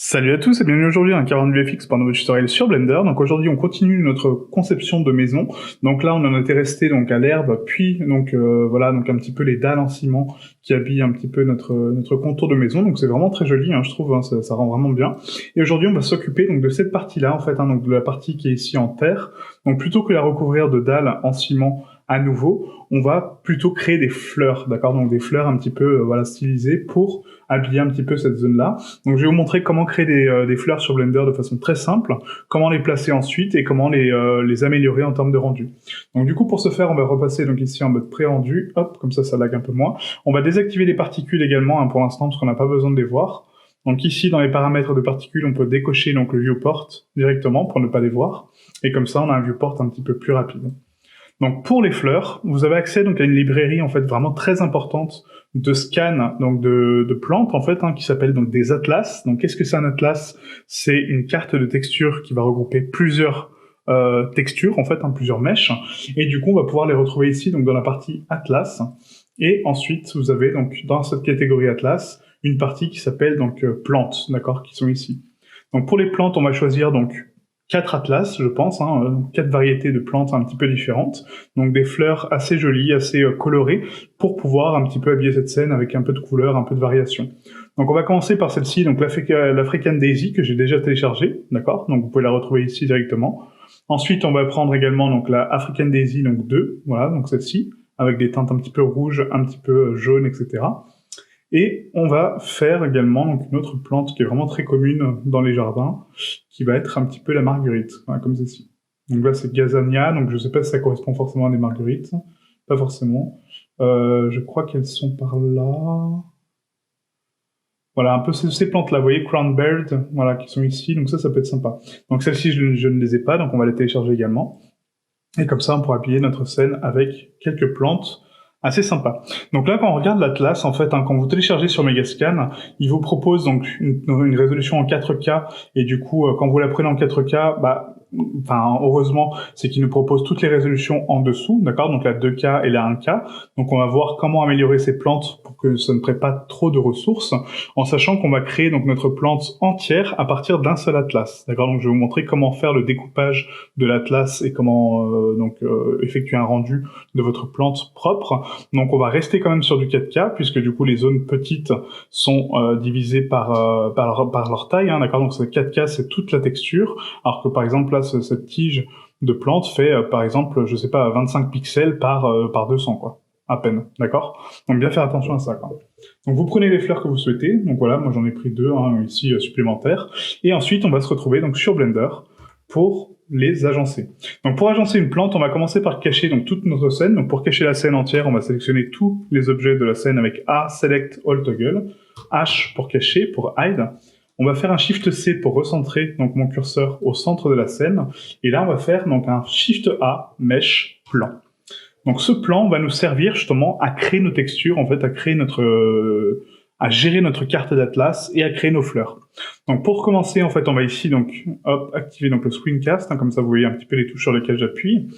Salut à tous et bienvenue aujourd'hui à un 48fx pour un nouveau tutoriel sur Blender. Donc aujourd'hui on continue notre conception de maison. Donc là on en était resté donc à l'herbe, puis donc voilà donc un petit peu les dalles en ciment qui habillent un petit peu notre contour de maison. Donc c'est vraiment très joli, hein, je trouve, hein, ça rend vraiment bien. Et aujourd'hui on va s'occuper donc de cette partie-là en fait, hein, donc de la partie qui est ici en terre. Donc plutôt que la recouvrir de dalles en ciment à nouveau, on va plutôt créer des fleurs, d'accord? Donc des fleurs un petit peu voilà stylisées pour habiller un petit peu cette zone-là. Donc je vais vous montrer comment créer des fleurs sur Blender de façon très simple, comment les placer ensuite et comment les améliorer en termes de rendu. Donc du coup pour ce faire on va repasser donc ici en mode pré-rendu, hop, comme ça lag un peu moins. On va désactiver les particules également hein, pour l'instant parce qu'on n'a pas besoin de les voir. Donc ici dans les paramètres de particules on peut décocher donc le viewport directement pour ne pas les voir et comme ça on a un viewport un petit peu plus rapide. Donc pour les fleurs, vous avez accès donc à une librairie en fait vraiment très importante de scan donc de plantes en fait hein, qui s'appelle donc des atlas. Donc qu'est-ce que c'est un atlas? C'est une carte de texture qui va regrouper plusieurs textures en fait, hein, plusieurs mèches et du coup on va pouvoir les retrouver ici donc dans la partie atlas et ensuite vous avez donc dans cette catégorie atlas une partie qui s'appelle donc plantes, d'accord, qui sont ici. Donc pour les plantes on va choisir donc 4 atlas, je pense, hein, 4 variétés de plantes un petit peu différentes, donc des fleurs assez jolies, assez colorées, pour pouvoir un petit peu habiller cette scène avec un peu de couleur, un peu de variation. Donc on va commencer par celle-ci, donc l'African Daisy, que j'ai déjà téléchargée, d'accord, donc vous pouvez la retrouver ici directement. Ensuite on va prendre également donc la African Daisy donc 2, voilà, donc celle-ci, avec des teintes un petit peu rouges, un petit peu jaunes, etc. Et on va faire également donc, une autre plante qui est vraiment très commune dans les jardins, qui va être un petit peu la marguerite, voilà, comme ceci. Donc là c'est Gazania, donc je sais pas si ça correspond forcément à des marguerites, pas forcément. Je crois qu'elles sont par là. Voilà, un peu ces plantes-là, vous voyez, Crown Bird, voilà, qui sont ici, donc ça peut être sympa. Donc celles-ci, je ne les ai pas, donc on va les télécharger également. Et comme ça, on pourra appuyer notre scène avec quelques plantes assez sympas. Donc là, quand on regarde l'Atlas, en fait, hein, quand vous téléchargez sur Megascan, il vous propose donc une résolution en 4K, et du coup, quand vous la prenez en 4K, bah, enfin, heureusement, c'est qu'il nous propose toutes les résolutions en dessous, d'accord? Donc la 2K et la 1K. Donc on va voir comment améliorer ces plantes pour que ça ne prenne pas trop de ressources, en sachant qu'on va créer donc notre plante entière à partir d'un seul atlas, d'accord? Donc je vais vous montrer comment faire le découpage de l'atlas et comment effectuer un rendu de votre plante propre. Donc on va rester quand même sur du 4K puisque du coup les zones petites sont divisées par leur taille, hein, d'accord? Donc ce 4K c'est toute la texture, alors que par exemple là cette tige de plante fait par exemple je sais pas 25 pixels par 200 quoi, à peine, d'accord? Donc bien faire attention à ça quoi. Donc vous prenez les fleurs que vous souhaitez, donc voilà, moi j'en ai pris 2 hein, ici supplémentaires, et ensuite on va se retrouver donc sur Blender pour les agencer. Donc pour agencer une plante, on va commencer par cacher donc toute notre scène. Donc pour cacher la scène entière, on va sélectionner tous les objets de la scène avec A, Select, All Toggle, H pour cacher, pour hide. On va faire un Shift C pour recentrer donc mon curseur au centre de la scène. Et là, on va faire donc un Shift A, Mesh, Plan. Donc ce plan va nous servir justement à créer nos textures, en fait, à créer à gérer notre carte d'atlas et à créer nos fleurs. Donc pour commencer, en fait, on va ici donc hop activer donc le screencast, hein, comme ça vous voyez un petit peu les touches sur lesquelles j'appuie.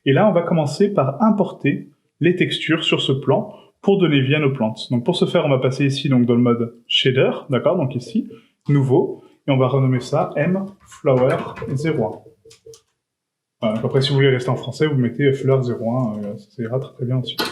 Et là, on va commencer par importer les textures sur ce plan pour donner vie à nos plantes. Donc pour ce faire, on va passer ici donc dans le mode shader, d'accord, donc ici nouveau, et on va renommer ça mFlower01. Voilà, donc après, si vous voulez rester en français, vous mettez fleur 01, ça ira très bien ensuite.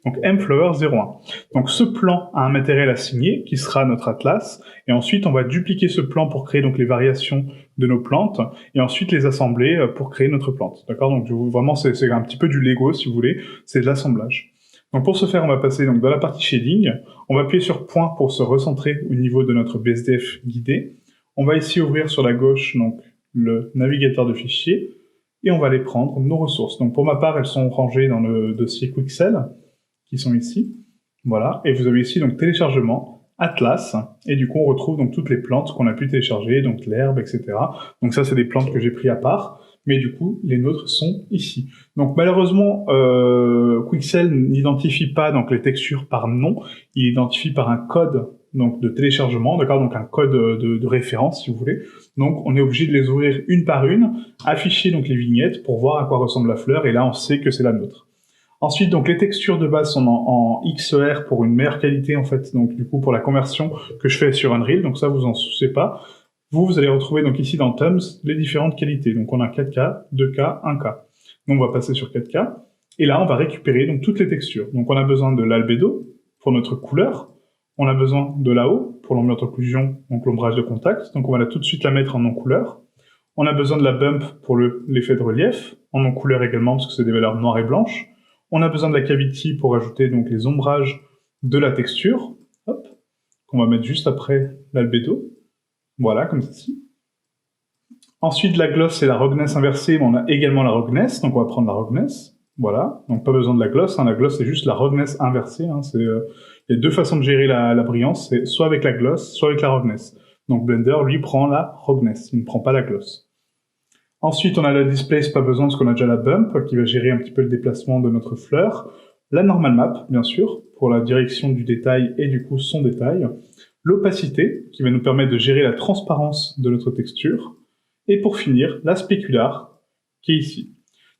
Donc mFlower 01. Donc ce plan a un matériel assigné, qui sera notre atlas, et ensuite on va dupliquer ce plan pour créer donc les variations de nos plantes, et ensuite les assembler pour créer notre plante. D'accord? Donc vraiment, c'est un petit peu du Lego, si vous voulez, c'est de l'assemblage. Donc pour ce faire, on va passer donc dans la partie shading, on va appuyer sur point pour se recentrer au niveau de notre BSDF guidé. On va ici ouvrir sur la gauche donc le navigateur de fichiers, et on va aller prendre nos ressources. Donc pour ma part, elles sont rangées dans le dossier Quixel, qui sont ici. Voilà, et vous avez ici donc téléchargement, Atlas, et du coup on retrouve donc toutes les plantes qu'on a pu télécharger, donc l'herbe, etc. Donc ça c'est des plantes que j'ai pris à part, mais du coup les nôtres sont ici. Donc malheureusement, Quixel n'identifie pas donc les textures par nom, il identifie par un code donc de téléchargement, d'accord, donc un code de référence si vous voulez. Donc on est obligé de les ouvrir une par une, afficher donc les vignettes pour voir à quoi ressemble la fleur, et là on sait que c'est la nôtre. Ensuite, donc les textures de base sont en XER pour une meilleure qualité en fait, donc du coup pour la conversion que je fais sur Unreal, donc ça vous en souciez pas. vous allez retrouver donc ici dans Thumbs les différentes qualités. Donc on a 4K, 2K, 1K. Donc on va passer sur 4K, et là on va récupérer donc toutes les textures. Donc on a besoin de l'albédo pour notre couleur, on a besoin de l'AO pour l'ambient occlusion, donc l'ombrage de contact, donc on va tout de suite la mettre en non-couleur. On a besoin de la bump pour l'effet de relief, en non-couleur également parce que c'est des valeurs noires et blanches. On a besoin de la cavity pour ajouter donc les ombrages de la texture, hop, qu'on va mettre juste après l'albédo. Voilà, comme ceci. Ensuite, la gloss et la roughness inversée, mais on a également la roughness, donc on va prendre la roughness. Voilà, donc pas besoin de la gloss, hein. La gloss c'est juste la roughness inversée. Hein. Il y a deux façons de gérer la brillance, c'est soit avec la gloss, soit avec la roughness. Donc Blender, lui, prend la roughness, il ne prend pas la gloss. Ensuite, on a la displace, pas besoin parce qu'on a déjà la bump, qui va gérer un petit peu le déplacement de notre fleur. La normal map, bien sûr, pour la direction du détail et du coup son détail. L'opacité, qui va nous permettre de gérer la transparence de notre texture. Et pour finir, la spécular, qui est ici.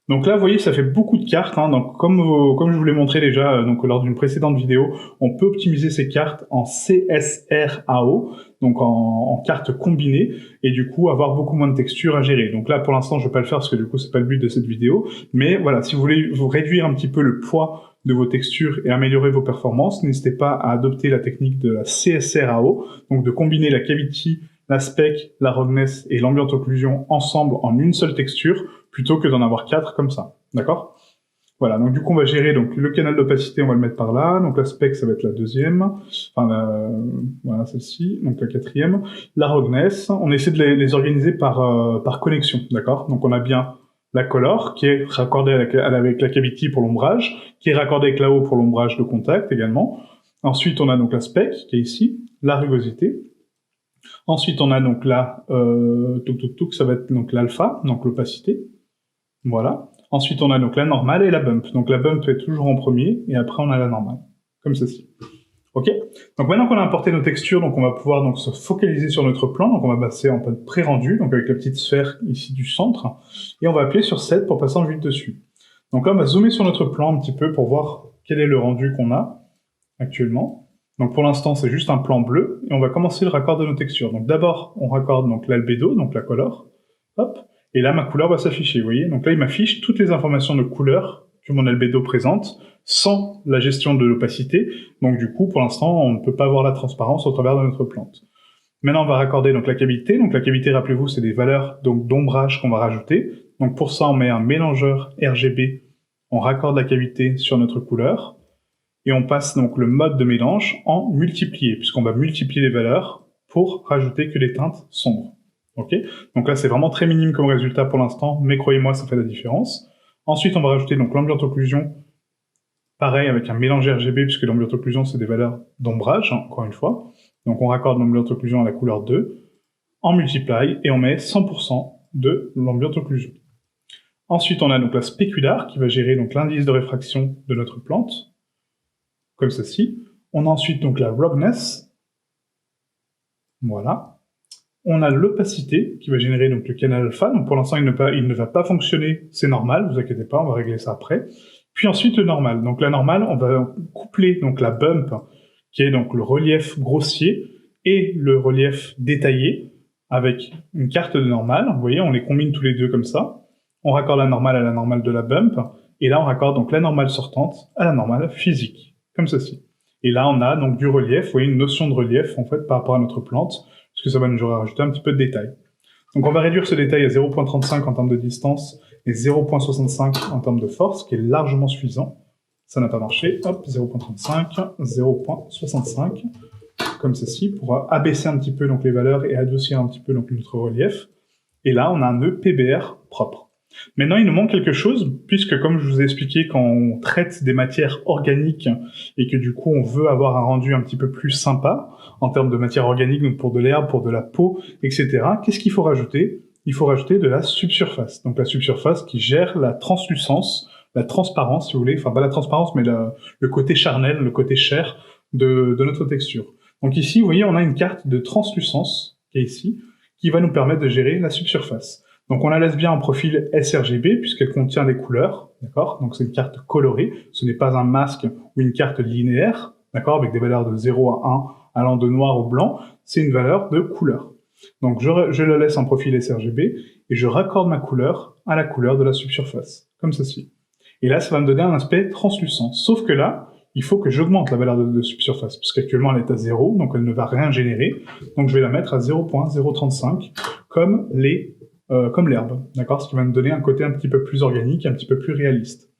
Donc là, vous voyez, ça fait beaucoup de cartes. Hein. Donc, comme je vous l'ai montré déjà donc, lors d'une précédente vidéo, on peut optimiser ces cartes en CSRAO, donc en cartes combinées, et du coup avoir beaucoup moins de textures à gérer. Donc là, pour l'instant, je vais pas le faire parce que du coup, c'est pas le but de cette vidéo. Mais voilà, si vous voulez vous réduire un petit peu le poids de vos textures et améliorer vos performances, n'hésitez pas à adopter la technique de la CSRAO, donc de combiner la cavity, la spec, la roughness et l'ambient occlusion ensemble en une seule texture, plutôt que d'en avoir 4 comme ça, d'accord? Voilà, donc du coup on va gérer donc le canal d'opacité, on va le mettre par là, donc la spec ça va être la deuxième, voilà celle-ci, donc la quatrième. La roughness, on essaie de les organiser par connexion, d'accord? Donc on a bien la color qui est raccordée avec la cavity pour l'ombrage, qui est raccordée avec la haut pour l'ombrage de contact également. Ensuite on a donc la spec qui est ici, la rugosité. Ensuite on a donc la ça va être donc l'alpha, donc l'opacité. Voilà. Ensuite, on a donc la normale et la bump. Donc la bump est toujours en premier, et après on a la normale, comme ceci. Ok. Donc maintenant qu'on a importé nos textures, donc on va pouvoir donc se focaliser sur notre plan. Donc on va passer en mode pré-rendu, donc avec la petite sphère ici du centre, et on va appuyer sur 7 pour passer en vue dessus. Donc là, on va zoomer sur notre plan un petit peu pour voir quel est le rendu qu'on a actuellement. Donc pour l'instant, c'est juste un plan bleu, et on va commencer le raccord de nos textures. Donc d'abord, on raccorde donc l'albédo, donc la color. Hop. Et là, ma couleur va s'afficher, vous voyez. Donc là, il m'affiche toutes les informations de couleur que mon albédo présente, sans la gestion de l'opacité. Donc du coup, pour l'instant, on ne peut pas voir la transparence au travers de notre plante. Maintenant, on va raccorder donc la cavité. Donc la cavité, rappelez-vous, c'est des valeurs donc d'ombrage qu'on va rajouter. Donc pour ça, on met un mélangeur RGB, on raccorde la cavité sur notre couleur, et on passe donc le mode de mélange en multiplié, puisqu'on va multiplier les valeurs pour rajouter que les teintes sombres. Ok, donc là c'est vraiment très minime comme résultat pour l'instant, mais croyez-moi ça fait la différence. Ensuite on va rajouter donc l'ambient occlusion, pareil avec un mélange RGB, puisque l'ambient occlusion c'est des valeurs d'ombrage, hein, encore une fois. Donc on raccorde l'ambient occlusion à la couleur 2, en multiply, et on met 100% de l'ambient occlusion. Ensuite on a donc la spécular, qui va gérer donc l'indice de réfraction de notre plante, comme ceci. On a ensuite donc la roughness, voilà. On a l'opacité qui va générer donc le canal alpha. Donc pour l'instant, il ne va pas fonctionner. C'est normal, vous inquiétez pas, on va régler ça après. Puis ensuite le normal. Donc la normale, on va coupler donc la bump, qui est donc le relief grossier, et le relief détaillé, avec une carte de normale. Vous voyez, on les combine tous les deux comme ça. On raccorde la normale à la normale de la bump, et là on raccorde donc la normale sortante à la normale physique, comme ceci. Et là on a donc du relief, vous voyez, une notion de relief en fait par rapport à notre plante, parce que ça va nous rajouter un petit peu de détail. Donc on va réduire ce détail à 0.35 en termes de distance et 0.65 en termes de force, qui est largement suffisant. Ça n'a pas marché, hop, 0.35, 0.65, comme ceci, pour abaisser un petit peu donc, les valeurs et adoucir un petit peu donc, notre relief. Et là, on a un nœud PBR propre. Maintenant, il nous manque quelque chose, puisque comme je vous ai expliqué, quand on traite des matières organiques et que du coup on veut avoir un rendu un petit peu plus sympa en termes de matière organique, donc pour de l'herbe, pour de la peau, etc., qu'est-ce qu'il faut rajouter? Il faut rajouter de la subsurface. Donc la subsurface qui gère la translucence, la transparence, si vous voulez, enfin pas la transparence, mais le côté charnel, le côté chair de notre texture. Donc ici, vous voyez, on a une carte de translucence, qui est ici, qui va nous permettre de gérer la subsurface. Donc on la laisse bien en profil sRGB puisqu'elle contient des couleurs, d'accord? Donc c'est une carte colorée, ce n'est pas un masque ou une carte linéaire, d'accord? Avec des valeurs de 0 à 1 allant de noir au blanc, c'est une valeur de couleur. Donc je le laisse en profil sRGB, et je raccorde ma couleur à la couleur de la subsurface, comme ceci. Et là, ça va me donner un aspect translucent. Sauf que là, il faut que j'augmente la valeur de subsurface, puisqu'actuellement elle est à 0, donc elle ne va rien générer. Donc je vais la mettre à 0.035, comme l'herbe, d'accord? Ce qui va me donner un côté un petit peu plus organique, un petit peu plus réaliste.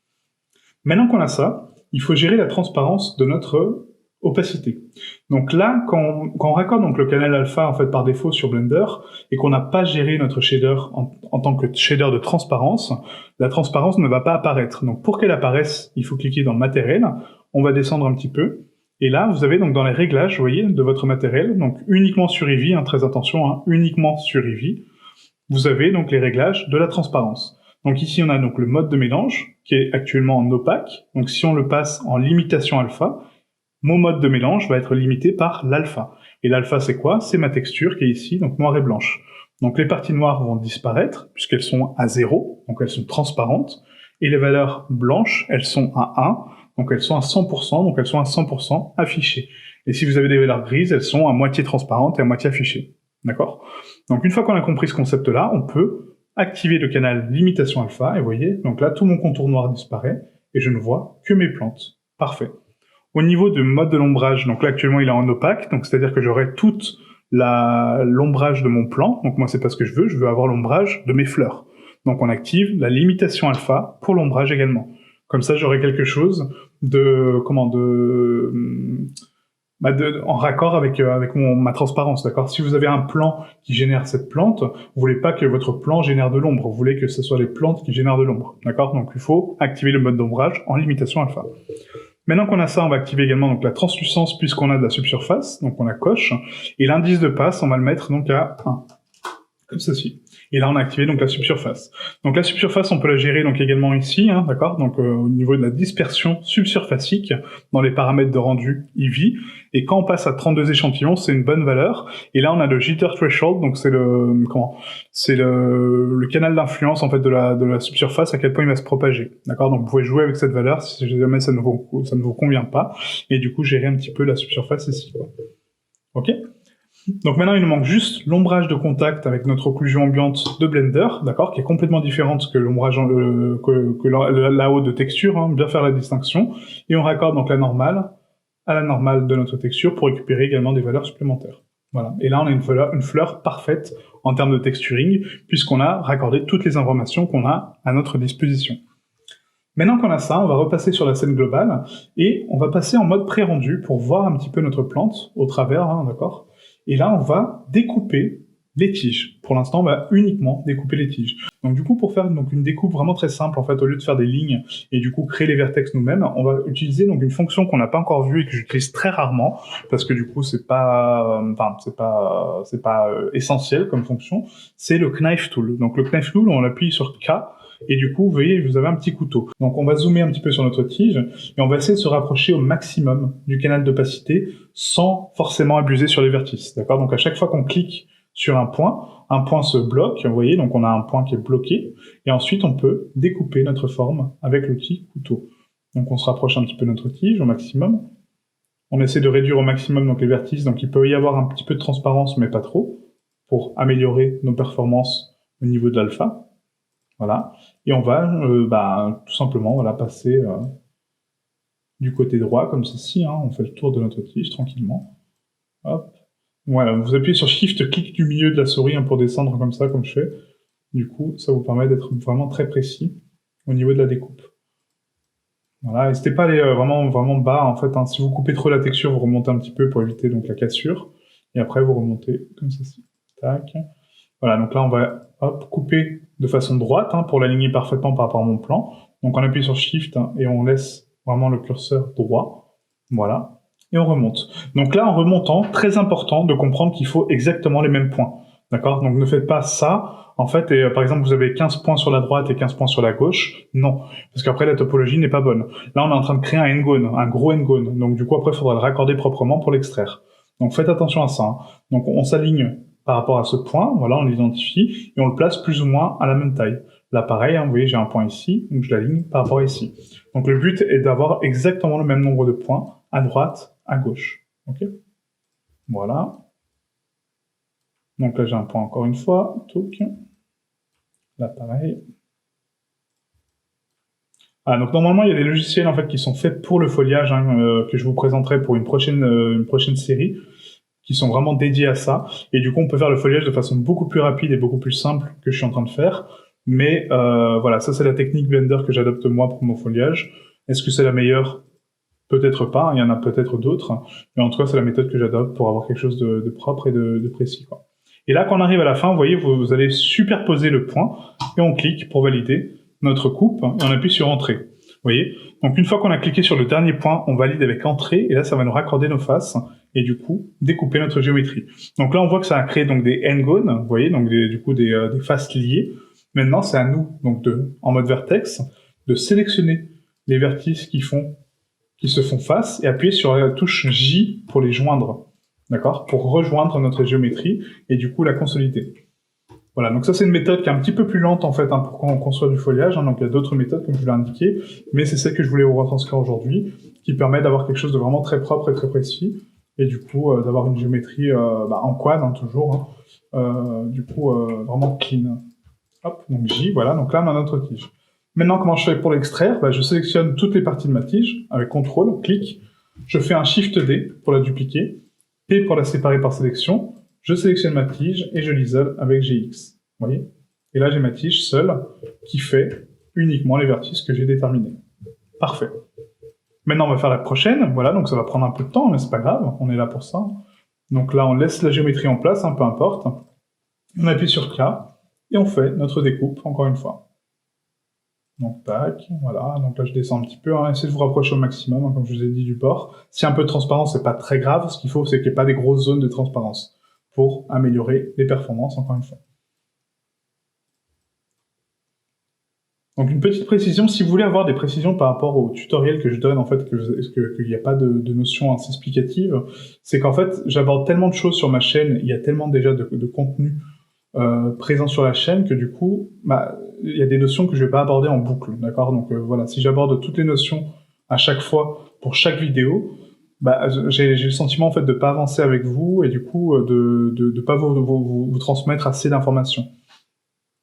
Maintenant qu'on a ça, il faut gérer la transparence de notre opacité. Donc là, quand on raccorde donc le canal alpha en fait par défaut sur Blender et qu'on n'a pas géré notre shader en tant que shader de transparence, la transparence ne va pas apparaître. Donc pour qu'elle apparaisse, il faut cliquer dans matériel, on va descendre un petit peu, et là vous avez donc dans les réglages, vous voyez, de votre matériel, donc uniquement sur Eevee, très attention, uniquement sur Eevee, vous avez donc les réglages de la transparence. Donc ici on a donc le mode de mélange qui est actuellement en opaque, donc si on le passe en limitation alpha, mon mode de mélange va être limité par l'alpha. Et l'alpha, c'est quoi? C'est ma texture qui est ici, donc noire et blanche. Donc les parties noires vont disparaître, puisqu'elles sont à 0, donc elles sont transparentes, et les valeurs blanches, elles sont à 1, donc elles sont à 100%, donc elles sont à 100% affichées. Et si vous avez des valeurs grises, elles sont à moitié transparentes et à moitié affichées. D'accord? Donc une fois qu'on a compris ce concept-là, on peut activer le canal limitation alpha, et vous voyez, donc là, tout mon contour noir disparaît, et je ne vois que mes plantes. Parfait. Au niveau du mode de l'ombrage, donc là actuellement il est en opaque, donc c'est-à-dire que j'aurai toute l'ombrage de mon plan, donc moi c'est pas ce que je veux avoir l'ombrage de mes fleurs. Donc on active la limitation alpha pour l'ombrage également. Comme ça j'aurai quelque chose en raccord avec ma transparence, d'accord? Si vous avez un plan qui génère cette plante, vous voulez pas que votre plan génère de l'ombre, vous voulez que ce soit les plantes qui génèrent de l'ombre, d'accord? Donc il faut activer le mode d'ombrage en limitation alpha. Maintenant qu'on a ça, on va activer également donc la translucence puisqu'on a de la subsurface, donc on la coche, et l'indice de passe, on va le mettre donc à 1, comme ceci. Et là, on a activé donc la subsurface. Donc la subsurface, on peut la gérer donc également ici, d'accord, donc au niveau de la dispersion subsurfacique dans les paramètres de rendu Eevee. Et quand on passe à 32 échantillons, c'est une bonne valeur. Et là, on a le jitter threshold, donc c'est le canal d'influence en fait de la subsurface, à quel point il va se propager, d'accord. Donc vous pouvez jouer avec cette valeur si jamais ça ne vous convient pas, et du coup gérer un petit peu la subsurface ici, quoi. Ok. Donc maintenant, il nous manque juste l'ombrage de contact avec notre occlusion ambiante de Blender, d'accord, qui est complètement différente que l'ombrage la haut de texture, bien faire la distinction, et on raccorde donc la normale à la normale de notre texture pour récupérer également des valeurs supplémentaires. Voilà. Et là, on a une fleur parfaite en termes de texturing, puisqu'on a raccordé toutes les informations qu'on a à notre disposition. Maintenant qu'on a ça, on va repasser sur la scène globale, et on va passer en mode pré-rendu pour voir un petit peu notre plante au travers, d'accord. Et là, on va découper les tiges. Pour l'instant, on va uniquement découper les tiges. Donc du coup, pour faire donc une découpe vraiment très simple, en fait, au lieu de faire des lignes et du coup créer les vertex nous-mêmes, on va utiliser donc une fonction qu'on n'a pas encore vue et que j'utilise très rarement, parce que du coup, c'est pas essentiel comme fonction. C'est le knife tool. Donc le knife tool, on appuie sur K. Et du coup, vous voyez, vous avez un petit couteau. Donc on va zoomer un petit peu sur notre tige, et on va essayer de se rapprocher au maximum du canal d'opacité, sans forcément abuser sur les vertices, d'accord? Donc à chaque fois qu'on clique sur un point se bloque, vous voyez, donc on a un point qui est bloqué, et ensuite on peut découper notre forme avec l'outil couteau. Donc on se rapproche un petit peu de notre tige au maximum, on essaie de réduire au maximum donc les vertices, donc il peut y avoir un petit peu de transparence, mais pas trop, pour améliorer nos performances au niveau de l'alpha. Voilà, et on va tout simplement passer du côté droit comme ceci, on fait le tour de notre tige tranquillement. Hop. Voilà, vous appuyez sur Shift, clic du milieu de la souris pour descendre comme ça, comme je fais. Du coup, ça vous permet d'être vraiment très précis au niveau de la découpe. Voilà, n'hésitez pas à aller vraiment bas en fait. Si vous coupez trop la texture, vous remontez un petit peu pour éviter donc la cassure, et après vous remontez comme ceci. Tac. Voilà, donc là on va couper de façon droite pour l'aligner parfaitement par rapport à mon plan. Donc on appuie sur Shift et on laisse vraiment le curseur droit. Voilà. Et on remonte. Donc là, en remontant, très important de comprendre qu'il faut exactement les mêmes points. D'accord? Donc ne faites pas ça, en fait, et par exemple, vous avez 15 points sur la droite et 15 points sur la gauche. Non. Parce qu'après, la topologie n'est pas bonne. Là, on est en train de créer un n-gone, un gros n-gone. Donc du coup, après, il faudra le raccorder proprement pour l'extraire. Donc faites attention à ça. Donc on s'aligne par rapport à ce point, voilà, on l'identifie, et on le place plus ou moins à la même taille. Là, pareil, vous voyez, j'ai un point ici, donc je l'aligne par rapport à ici. Donc le but est d'avoir exactement le même nombre de points, à droite, à gauche. Ok ? Voilà. Donc là, j'ai un point encore une fois. Toc. Là, pareil. Ah, donc normalement, il y a des logiciels en fait qui sont faits pour le foliage, hein, que je vous présenterai pour une prochaine série, qui sont vraiment dédiés à ça. Et du coup, on peut faire le foliage de façon beaucoup plus rapide et beaucoup plus simple que je suis en train de faire. Mais voilà, ça c'est la technique Blender que j'adopte moi pour mon foliage. Est-ce que c'est la meilleure? Peut-être pas, il y en a peut-être d'autres. Mais en tout cas, c'est la méthode que j'adopte pour avoir quelque chose de propre et de précis, quoi. Et là, quand on arrive à la fin, vous voyez, vous allez superposer le point et on clique pour valider notre coupe et on appuie sur Entrée. Vous voyez? Donc une fois qu'on a cliqué sur le dernier point, on valide avec Entrée et là, ça va nous raccorder nos faces et du coup, découper notre géométrie. Donc là, on voit que ça a créé donc des n-gones, vous voyez, donc du coup des faces liées. Maintenant, c'est à nous, donc en mode vertex, de sélectionner les vertices qui se font face et appuyer sur la touche J pour les joindre. D'accord? Pour rejoindre notre géométrie et du coup la consolider. Voilà, donc ça c'est une méthode qui est un petit peu plus lente en fait, hein, pour quand on construit du foliage, hein, donc il y a d'autres méthodes comme je vous l'ai indiqué, mais c'est celle que je voulais vous retranscrire aujourd'hui, qui permet d'avoir quelque chose de vraiment très propre et très précis, et du coup d'avoir une géométrie en quad, hein, toujours, hein, vraiment clean. Hop, donc J, voilà, donc là on a notre tige. Maintenant, comment je fais pour l'extraire? Je sélectionne toutes les parties de ma tige, avec CTRL, clic, je fais un SHIFT D pour la dupliquer, P pour la séparer par sélection, je sélectionne ma tige et je l'isole avec GX. Vous voyez? Et là, j'ai ma tige seule qui fait uniquement les vertices que j'ai déterminés. Parfait. Maintenant, on va faire la prochaine. Voilà, donc ça va prendre un peu de temps, mais c'est pas grave, on est là pour ça. Donc là, on laisse la géométrie en place, peu importe. On appuie sur K et on fait notre découpe, encore une fois. Donc tac, voilà, donc là je descends un petit peu, hein, essayez de vous rapprocher au maximum, hein, comme je vous ai dit, du bord. Si un peu de transparence, c'est pas très grave, ce qu'il faut, c'est qu'il n'y ait pas des grosses zones de transparence, pour améliorer les performances, encore une fois. Donc une petite précision, si vous voulez avoir des précisions par rapport au tutoriel que je donne, en fait, qu'il n'y a pas de notion assez explicative, c'est qu'en fait, j'aborde tellement de choses sur ma chaîne, il y a tellement déjà de contenu présent sur la chaîne que du coup, il y a des notions que je vais pas aborder en boucle, d'accord? Donc voilà, si j'aborde toutes les notions à chaque fois pour chaque vidéo, j'ai le sentiment en fait de pas avancer avec vous et du coup de pas vous transmettre assez d'informations.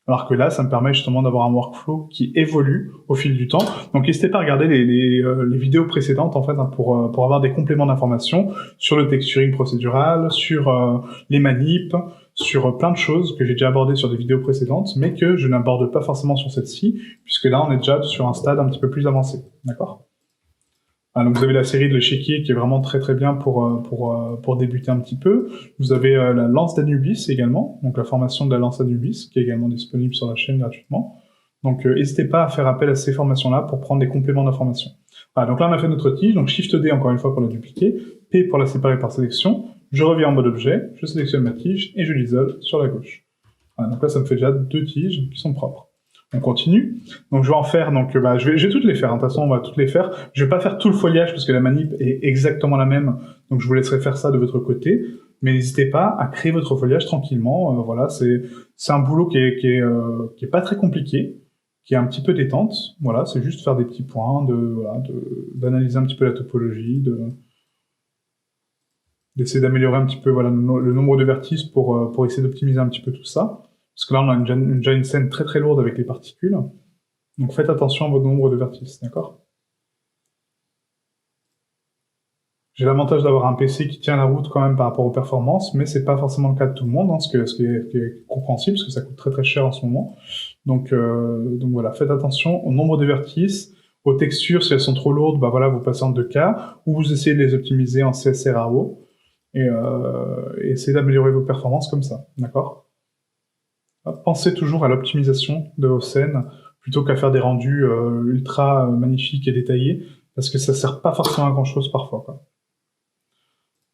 Alors que là, ça me permet justement d'avoir un workflow qui évolue au fil du temps. Donc n'hésitez pas à regarder les vidéos précédentes en fait, hein, pour avoir des compléments d'informations sur le texturing procédural, sur les manips, sur plein de choses que j'ai déjà abordées sur des vidéos précédentes, mais que je n'aborde pas forcément sur celle-ci, puisque là on est déjà sur un stade un petit peu plus avancé. D'accord? Donc vous avez la série de l'échiquier qui est vraiment très très bien pour débuter un petit peu. Vous avez la lance d'Anubis également, donc la formation de la lance d'Anubis, qui est également disponible sur la chaîne gratuitement. Donc n'hésitez pas à faire appel à ces formations-là pour prendre des compléments d'information. Voilà, donc là on a fait notre tige, donc Shift D encore une fois pour la dupliquer, P pour la séparer par sélection, je reviens en mode objet, je sélectionne ma tige et je l'isole sur la gauche. Voilà, donc là ça me fait déjà 2 tiges qui sont propres. On continue. Donc je vais en faire, donc je vais toutes les faire, hein. De toute façon on va toutes les faire. Je vais pas faire tout le foliage parce que la manip est exactement la même, donc je vous laisserai faire ça de votre côté. Mais n'hésitez pas à créer votre foliage tranquillement. Voilà, c'est un boulot qui est pas très compliqué, qui est un petit peu détente. Voilà, c'est juste faire des petits points, d'analyser un petit peu la topologie, d'essayer d'améliorer un petit peu le nombre de vertices pour essayer d'optimiser un petit peu tout ça. Parce que là, on a déjà une scène très très lourde avec les particules. Donc faites attention à votre nombre de vertices, d'accord? J'ai l'avantage d'avoir un PC qui tient la route quand même par rapport aux performances, mais c'est pas forcément le cas de tout le monde, hein, ce qui est compréhensible, parce que ça coûte très très cher en ce moment. Donc voilà, faites attention au nombre de vertices, aux textures, si elles sont trop lourdes, vous passez en 2K, ou vous essayez de les optimiser en CSRAO, et essayez d'améliorer vos performances comme ça, d'accord? Pensez toujours à l'optimisation de vos scènes plutôt qu'à faire des rendus ultra magnifiques et détaillés, parce que ça sert pas forcément à grand chose parfois, quoi.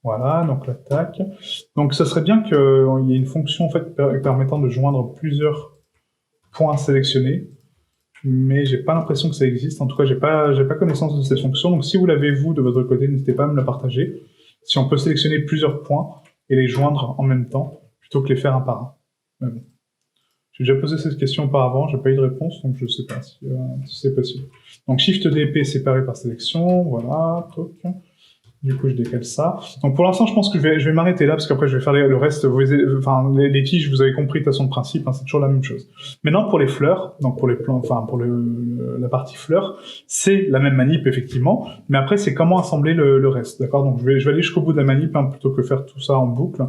Voilà, donc l'attaque. Donc ça serait bien qu'il y ait une fonction en fait permettant de joindre plusieurs points sélectionnés, mais j'ai pas l'impression que ça existe. En tout cas, j'ai pas connaissance de cette fonction. Donc si vous l'avez vous de votre côté, n'hésitez pas à me la partager. Si on peut sélectionner plusieurs points et les joindre en même temps plutôt que les faire un par un. Mais bon. J'ai déjà posé cette question auparavant, j'ai pas eu de réponse, donc je sais pas si c'est possible. Donc Shift D, P séparé par sélection, voilà, toc. Du coup, je décale ça. Donc pour l'instant, je pense que je vais m'arrêter là, parce qu'après, je vais faire le reste. Enfin, les tiges, vous avez compris de toute façon le principe, hein, c'est toujours la même chose. Maintenant, pour les fleurs, donc pour les plants, enfin pour la partie fleurs, c'est la même manip effectivement, mais après, c'est comment assembler le reste, d'accord? Donc je vais aller jusqu'au bout de la manip, hein, plutôt que faire tout ça en boucle.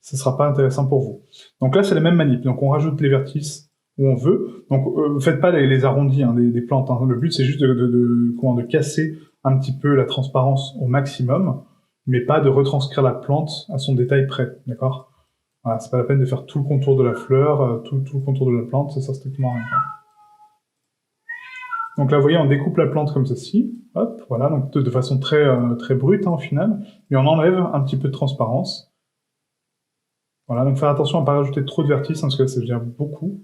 Ce sera pas intéressant pour vous. Donc là, c'est la même manip. Donc on rajoute les vertices où on veut. Donc faites pas les arrondis, hein, des plantes. Hein. Le but, c'est juste de casser un petit peu la transparence au maximum, mais pas de retranscrire la plante à son détail près, d'accord? Voilà, c'est pas la peine de faire tout le contour de la fleur, tout le contour de la plante, ça sert strictement à rien. Donc là, vous voyez, on découpe la plante comme ceci, hop, voilà, donc de façon très, très brute, hein, au final, mais on enlève un petit peu de transparence. Voilà, donc faire attention à ne pas rajouter trop de vertices, hein, parce que là, ça devient beaucoup.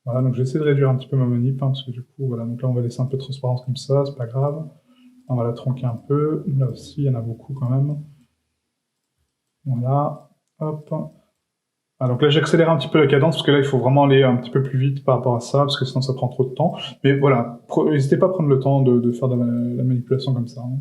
Voilà, donc j'essaie de réduire un petit peu ma manip, hein, parce que du coup, voilà, donc là, on va laisser un peu de transparence comme ça, c'est pas grave. On va la tronquer un peu. Là aussi, il y en a beaucoup quand même. Voilà. Hop. Ah, donc là, j'accélère un petit peu la cadence, parce que là, il faut vraiment aller un petit peu plus vite par rapport à ça, parce que sinon, ça prend trop de temps. Mais voilà, n'hésitez pas à prendre le temps de faire de la manipulation comme ça. Hein.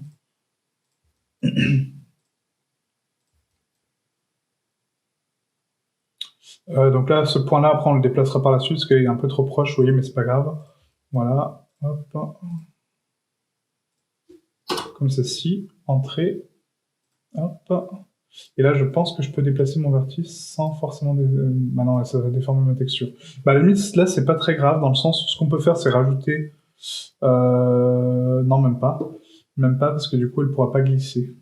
Donc là, ce point-là, après, on le déplacera par la suite, parce qu'il est un peu trop proche, vous voyez, mais c'est pas grave. Voilà. Hop. Comme ceci. Entrée. Hop. Et là, je pense que je peux déplacer mon vertice sans forcément... Bah non, ça va déformer ma texture. Bah, à la limite, là, c'est pas très grave, dans le sens où ce qu'on peut faire, c'est rajouter... Non, même pas. Même pas, parce que du coup, elle pourra pas glisser.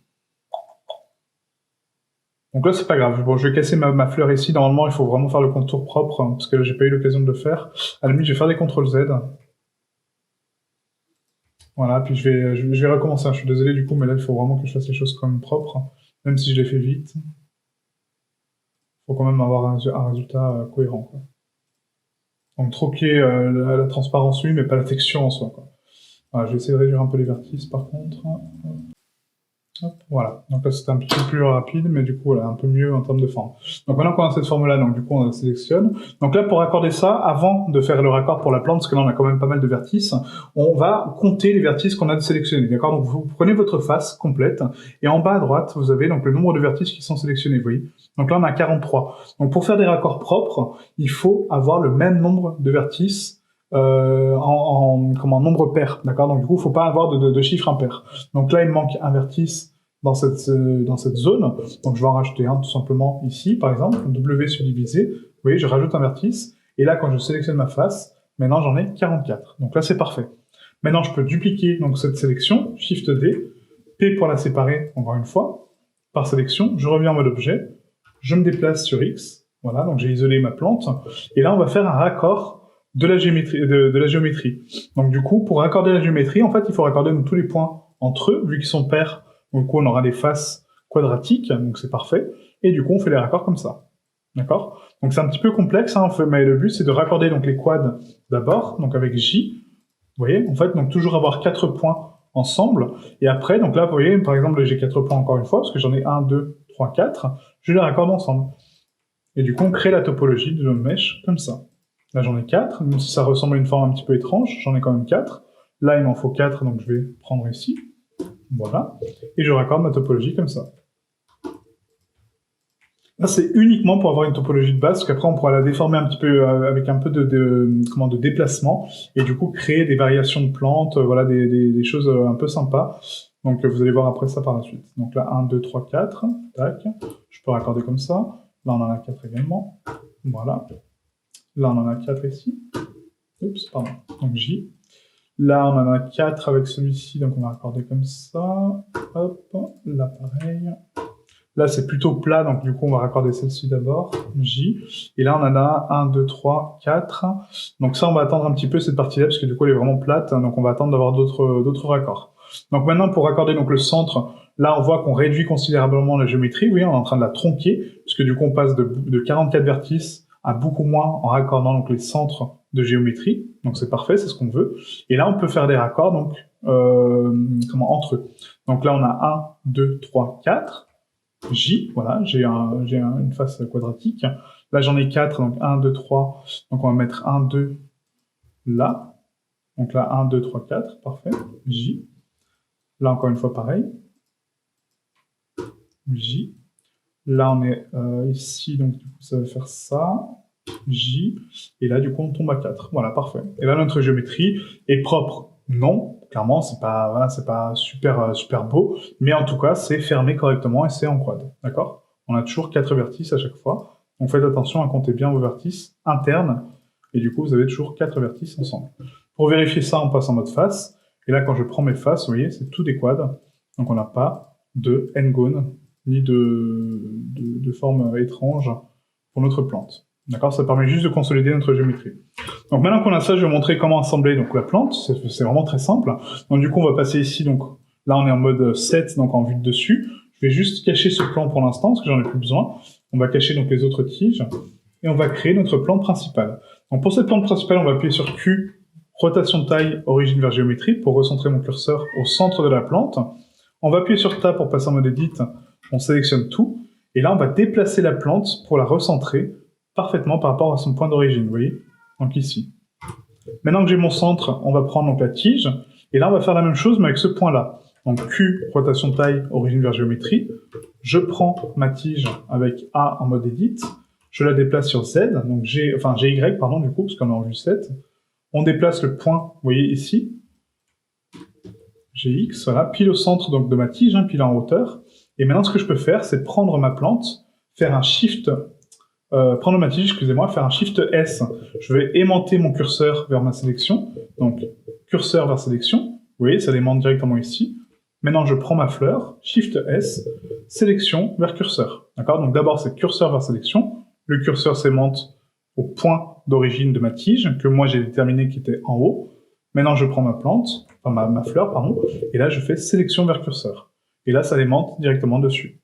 Donc là, c'est pas grave. Bon, je vais casser ma fleur ici. Normalement, il faut vraiment faire le contour propre, hein, parce que là, j'ai pas eu l'occasion de le faire. À la limite, je vais faire des CTRL-Z. Voilà, puis je vais recommencer. Hein. Je suis désolé du coup, mais là, il faut vraiment que je fasse les choses comme propres, même si je les fais vite. Il faut quand même avoir un résultat cohérent, quoi. Donc troquer la transparence, oui, mais pas la texture en soi, quoi. Voilà, je vais essayer de réduire un peu les vertices, par contre. Hop, voilà. Donc là, c'était un petit peu plus rapide, mais du coup, voilà, un peu mieux en termes de forme. Donc maintenant qu'on a cette forme-là, donc du coup, on la sélectionne. Donc là, pour raccorder ça, avant de faire le raccord pour la plante, parce que là, on a quand même pas mal de vertices, on va compter les vertices qu'on a sélectionnés, d'accord? Donc vous prenez votre face complète, et en bas à droite, vous avez donc le nombre de vertices qui sont sélectionnés, vous voyez? Donc là, on a 43. Donc pour faire des raccords propres, il faut avoir le même nombre de vertices en nombre pair, d'accord? Donc du coup, il ne faut pas avoir de chiffres impairs. Donc là, il me manque un vertice dans cette zone, donc je vais en rajouter un tout simplement ici, par exemple, W sur divisé, vous voyez, je rajoute un vertice, et là, quand je sélectionne ma face, maintenant j'en ai 44. Donc là, c'est parfait. Maintenant, je peux dupliquer donc cette sélection, Shift D, P pour la séparer, encore une fois, par sélection, je reviens en mode objet, je me déplace sur X, voilà, donc j'ai isolé ma plante, et là, on va faire un raccord de la géométrie. Donc du coup, pour raccorder la géométrie, en fait, il faut raccorder tous les points entre eux, vu qu'ils sont pairs. Donc du coup, on aura des faces quadratiques, donc c'est parfait. Et du coup, on fait les raccords comme ça. D'accord? Donc c'est un petit peu complexe, hein, mais le but, c'est de raccorder donc les quads d'abord, donc avec J. Vous voyez? En fait, donc toujours avoir 4 points ensemble. Et après, donc là, vous voyez, par exemple, j'ai 4 points encore une fois, parce que j'en ai 1, 2, 3, 4. Je les raccorde ensemble. Et du coup, on crée la topologie de nos mèches comme ça. Là, j'en ai 4, même si ça ressemble à une forme un petit peu étrange, j'en ai quand même 4. Là, il m'en faut 4, donc je vais prendre ici. Voilà. Et je raccorde ma topologie comme ça. Là, c'est uniquement pour avoir une topologie de base, parce qu'après, on pourra la déformer un petit peu avec un peu de déplacement, et du coup, créer des variations de plantes, voilà, des choses un peu sympas. Donc, vous allez voir après ça par la suite. Donc là, 1, 2, 3, 4. Tac. Je peux raccorder comme ça. Là, on en a 4 également. Voilà. Là, on en a 4 ici. Oups, pardon. Donc J. Là, on en a 4 avec celui-ci, donc on va raccorder comme ça. Hop, là, pareil. Là, c'est plutôt plat, donc du coup, on va raccorder celle-ci d'abord, J. Et là, on en a 1, 2, 3, 4. Donc ça, on va attendre un petit peu cette partie-là, parce que du coup, elle est vraiment plate, hein, donc on va attendre d'avoir d'autres raccords. Donc maintenant, pour raccorder donc, le centre, là, on voit qu'on réduit considérablement la géométrie. Oui, on est en train de la tronquer, puisque du coup, on passe de 44 vertices à beaucoup moins en raccordant donc, les centres de géométrie. Donc c'est parfait, c'est ce qu'on veut. Et là, on peut faire des raccords donc, entre eux. Donc là, on a 1, 2, 3, 4. J, voilà, j'ai une face quadratique. Là, j'en ai 4, donc 1, 2, 3. Donc on va mettre 1, 2 là. Donc là, 1, 2, 3, 4, parfait. J. Là, encore une fois, pareil. J. Là, on est ici, donc du coup, ça va faire ça. J. Et là, du coup, on tombe à 4. Voilà, parfait. Et là, notre géométrie est propre. Non, clairement, c'est pas, voilà, c'est pas super, super beau. Mais en tout cas, c'est fermé correctement et c'est en quad. D'accord? On a toujours 4 vertices à chaque fois. Donc faites attention à compter bien vos vertices internes. Et du coup, vous avez toujours 4 vertices ensemble. Pour vérifier ça, on passe en mode face. Et là, quand je prends mes faces, vous voyez, c'est tout des quads. Donc on n'a pas de n-gone, ni de forme étrange pour notre plante. D'accord? Ça permet juste de consolider notre géométrie. Donc maintenant qu'on a ça, je vais vous montrer comment assembler donc la plante. C'est vraiment très simple. Donc du coup, on va passer ici. Donc là, on est en mode set, donc en vue de dessus. Je vais juste cacher ce plan pour l'instant, parce que j'en ai plus besoin. On va cacher donc les autres tiges. Et on va créer notre plante principale. Donc pour cette plante principale, on va appuyer sur Q, rotation de taille, origine vers géométrie, pour recentrer mon curseur au centre de la plante. On va appuyer sur Tab pour passer en mode Edit. On sélectionne tout. Et là, on va déplacer la plante pour la recentrer parfaitement par rapport à son point d'origine, vous voyez? Donc ici. Maintenant que j'ai mon centre, on va prendre donc la tige, et là on va faire la même chose mais avec ce point-là. Donc Q, rotation de taille, origine vers géométrie. Je prends ma tige avec A en mode edit, je la déplace sur Z, donc GY pardon du coup, parce qu'on est en vue 7. On déplace le point, vous voyez ici, GX, voilà, pile au centre donc de ma tige, pile en hauteur. Et maintenant ce que je peux faire, c'est prendre ma plante, faire un shift prendre ma tige, excusez-moi, faire un Shift S. Je vais aimanter mon curseur vers ma sélection. Donc, curseur vers sélection. Vous voyez, ça aimante directement ici. Maintenant, je prends ma fleur, Shift S, sélection vers curseur. D'accord? Donc d'abord, c'est curseur vers sélection. Le curseur s'aimante au point d'origine de ma tige, que moi j'ai déterminé qui était en haut. Maintenant, je prends ma plante, enfin ma fleur, pardon, et là, je fais sélection vers curseur. Et là, ça aimante directement dessus.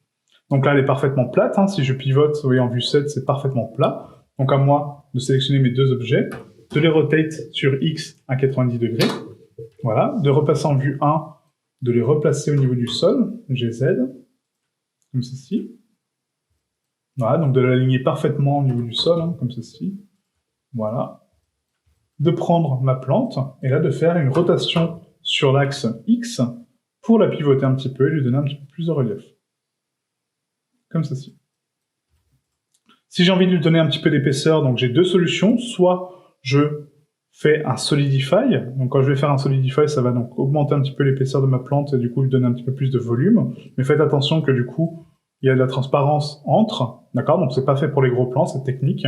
Donc là, elle est parfaitement plate. Si je pivote, vous voyez, en vue 7, c'est parfaitement plat. Donc à moi de sélectionner mes deux objets, de les rotate sur X à 90 degrés. Voilà. De repasser en vue 1, de les replacer au niveau du sol, GZ, comme ceci. Voilà, donc de l'aligner parfaitement au niveau du sol, comme ceci. Voilà. De prendre ma plante, et là de faire une rotation sur l'axe X pour la pivoter un petit peu et lui donner un petit peu plus de relief. Comme ceci. Si j'ai envie de lui donner un petit peu d'épaisseur, donc j'ai deux solutions. Soit je fais un solidify. Donc quand je vais faire un solidify, ça va donc augmenter un petit peu l'épaisseur de ma plante et du coup lui donner un petit peu plus de volume. Mais faites attention que du coup, il y a de la transparence entre. D'accord? Donc c'est pas fait pour les gros plans, cette technique.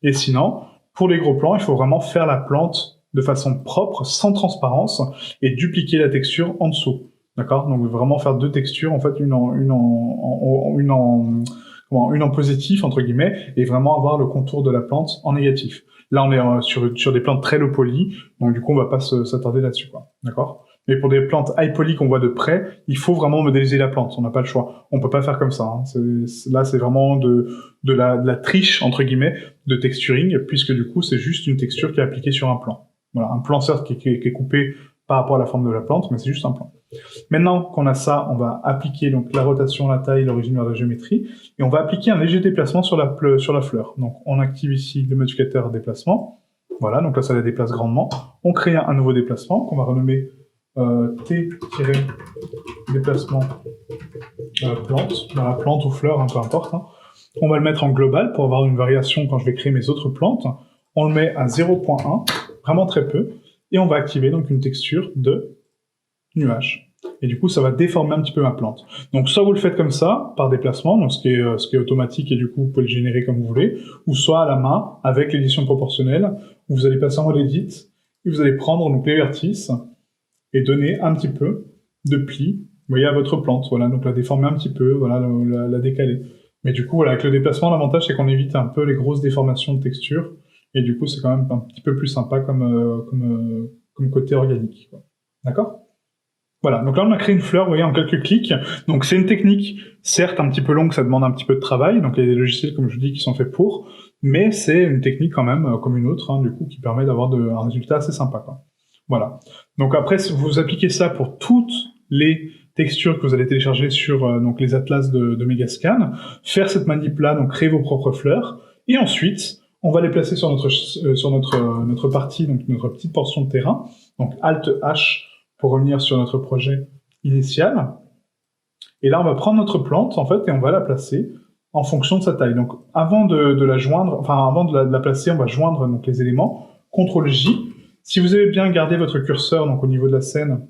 Et sinon, pour les gros plans, il faut vraiment faire la plante de façon propre, sans transparence, et dupliquer la texture en dessous. D'accord? Donc vraiment faire deux textures, en fait, une en positif, entre guillemets, et vraiment avoir le contour de la plante en négatif. Là, on est sur des plantes très low poly, donc du coup, on va pas s'attarder là-dessus, quoi. D'accord? Mais pour des plantes high poly qu'on voit de près, il faut vraiment modéliser la plante. On n'a pas le choix. On peut pas faire comme ça. Là, c'est vraiment de la triche, entre guillemets, de texturing, puisque du coup, c'est juste une texture qui est appliquée sur un plan. Voilà, un plan certes qui est coupé par rapport à la forme de la plante, mais c'est juste un plan. Maintenant qu'on a ça, on va appliquer donc la rotation, la taille, l'origine vers la géométrie, et on va appliquer un léger déplacement sur la fleur. Donc on active ici le modificateur déplacement. Voilà, donc là ça la déplace grandement. On crée un nouveau déplacement qu'on va renommer T-déplacement plante, voilà, plante ou fleur, peu importe. On va le mettre en global pour avoir une variation quand je vais créer mes autres plantes. On le met à 0.1, vraiment très peu, et on va activer donc une texture de nuage. Et du coup, ça va déformer un petit peu ma plante. Donc, soit vous le faites comme ça, par déplacement, donc ce qui est automatique, et du coup, vous pouvez le générer comme vous voulez, ou soit à la main, avec l'édition proportionnelle, où vous allez passer en mode edit, et vous allez prendre donc les vertices, et donner un petit peu de pli, vous voyez, à votre plante, voilà, donc la déformer un petit peu, voilà, la décaler. Mais du coup, voilà, avec le déplacement, l'avantage, c'est qu'on évite un peu les grosses déformations de texture, et du coup, c'est quand même un petit peu plus sympa comme côté organique, quoi. D'accord ? Voilà, donc là on a créé une fleur, vous voyez, en quelques clics. Donc c'est une technique, certes un petit peu longue, ça demande un petit peu de travail, donc il y a des logiciels, comme je vous dis, qui sont faits pour, mais c'est une technique quand même, comme une autre, du coup, qui permet d'avoir un résultat assez sympa, quoi. Voilà. Donc après, si vous appliquez ça pour toutes les textures que vous allez télécharger sur donc les atlas de Megascan, faire cette manip-là, donc créer vos propres fleurs, et ensuite, on va les placer sur notre partie, donc notre petite portion de terrain, donc Alt H, pour revenir sur notre projet initial. Et là, on va prendre notre plante, en fait, et on va la placer en fonction de sa taille. Donc, avant de la joindre, enfin, avant de la placer, on va joindre donc les éléments. CTRL-J. Si vous avez bien gardé votre curseur donc au niveau de la scène,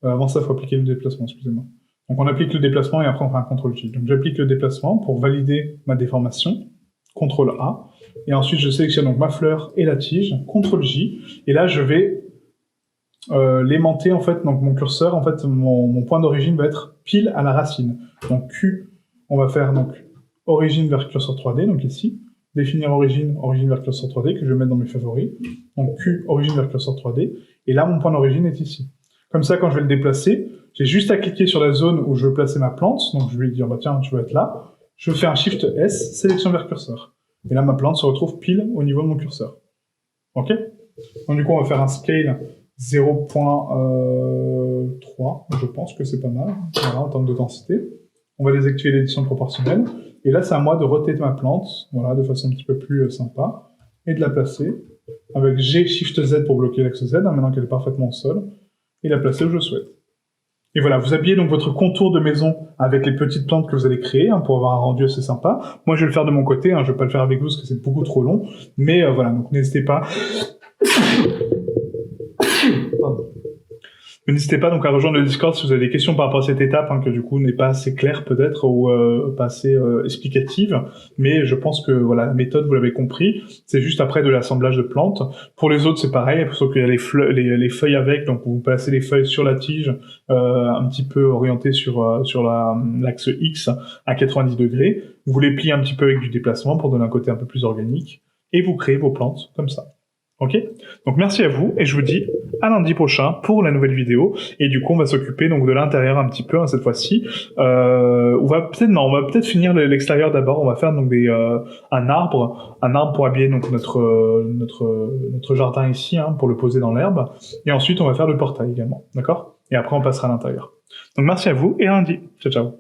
avant ça, il faut appliquer le déplacement, excusez-moi. Donc, on applique le déplacement et après, on fait un CTRL-J. Donc, j'applique le déplacement pour valider ma déformation. CTRL-A. Et ensuite, je sélectionne donc ma fleur et la tige. CTRL-J. Et là, je vais l'aimanter, en fait. Donc, mon curseur, en fait, mon point d'origine va être pile à la racine. Donc, Q, on va faire donc origine vers curseur 3D, donc ici. Définir origine vers curseur 3D, que je vais mettre dans mes favoris. Donc, Q, origine vers curseur 3D. Et là, mon point d'origine est ici. Comme ça, quand je vais le déplacer, j'ai juste à cliquer sur la zone où je veux placer ma plante. Donc, je vais lui dire, bah, tiens, tu veux être là. Je fais un Shift S, sélection vers curseur. Et là, ma plante se retrouve pile au niveau de mon curseur. OK? Donc, du coup, on va faire un scale 0.3. Je pense que c'est pas mal. Voilà, en termes de densité. On va désactiver l'édition proportionnelle. Et là, c'est à moi de roter ma plante, voilà, de façon un petit peu plus sympa, et de la placer avec G, Shift Z pour bloquer l'axe Z, maintenant qu'elle est parfaitement au sol, et la placer où je souhaite. Et voilà, vous habillez donc votre contour de maison avec les petites plantes que vous allez créer, pour avoir un rendu assez sympa. Moi, je vais le faire de mon côté, je vais pas le faire avec vous parce que c'est beaucoup trop long, mais voilà, donc n'hésitez pas... Pardon. N'hésitez pas donc à rejoindre le Discord si vous avez des questions par rapport à cette étape, que du coup n'est pas assez claire peut-être, ou pas assez explicative, mais je pense que voilà, la méthode, vous l'avez compris, c'est juste après de l'assemblage de plantes. Pour les autres, c'est pareil, sauf qu'il y a les feuilles avec, donc vous placez les feuilles sur la tige, un petit peu orientées sur l'axe X à 90 degrés, vous les pliez un petit peu avec du déplacement pour donner un côté un peu plus organique, et vous créez vos plantes comme ça. Ok? Donc merci à vous, et je vous dis à lundi prochain pour la nouvelle vidéo, et du coup on va s'occuper donc de l'intérieur un petit peu cette fois-ci. On va peut-être finir l'extérieur d'abord. On va faire donc un arbre pour habiller donc notre jardin ici, pour le poser dans l'herbe, et ensuite on va faire le portail également, d'accord? Et après on passera à l'intérieur. Donc merci à vous et à lundi. Ciao ciao.